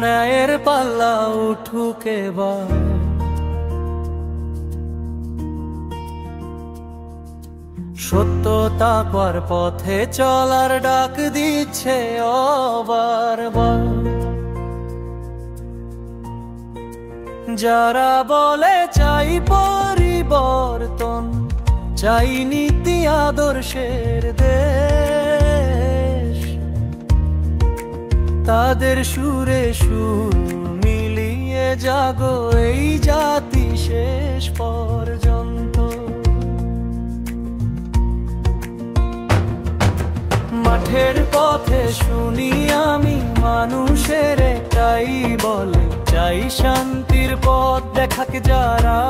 ন্যায়ের পাল্লা উঠুক এবার, সত্যতা কর পথে চলার ডাক দিচ্ছে অবারবার। যারা বলে চাই পরিবর্তন, চাই নীতি আদর্শের দেশ, তাদের সুরে সুর মিলিয়ে জাগো এই জাতি শেষ পর্যন্ত। মাঠের পথে শুনি আমি মানুষের এটাই বলে, চাই শান্তির পথ দেখাক যারা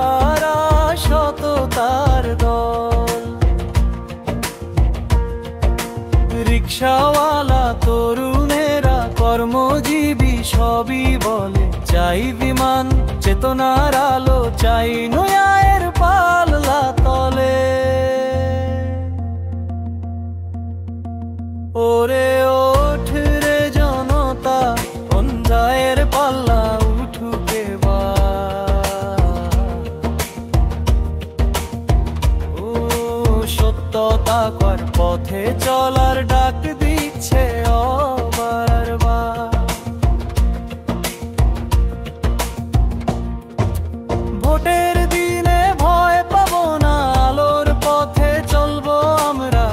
সততার দল। রিকশাওয়ালা তরুণেরা কর্মজীবী সবই বলে, চাই বিমান চেতনার আলো, চাই নয়ায়ের পাল্লা তলে। ওরে ওঠ রে জনতা, অন্যায়ের পাল্লা উঠুক এবার, ও সত্যতা কর পথে চলার ডাক দিচ্ছে অবারবার। ভোটের দিনে ভয় পাবো না, আলোর পথে চলবো আমরা।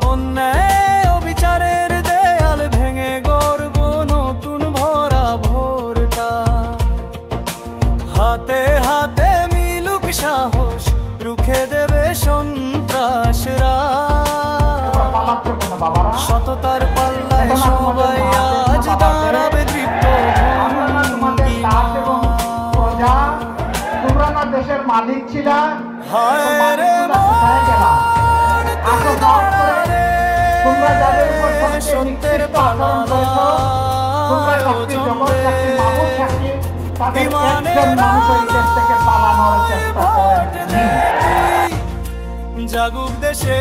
অন্যায় অবিচারের দেয়াল ভেঙে গড়ব নতুন ভরা ভোরটা। হাতে হাতে মিলুক সাহস, রুখে দেবে সন্ত্রাসরা। সততার পাল্লায় সবাই আজ দাঁড়াবে দীপ্ত ভঙ্গিমা। তোমরা না দেশের মালিক ছিলা, হায় রে তোমরা যাদের উপর সত্যের পাল্লা, তোমরা শক্তি জগৎ শক্তি মানুষ শক্তি, তাদের একজন মানুষ এই দেশ থেকে পালানোর চেষ্টা করেন। জাগুক দেশে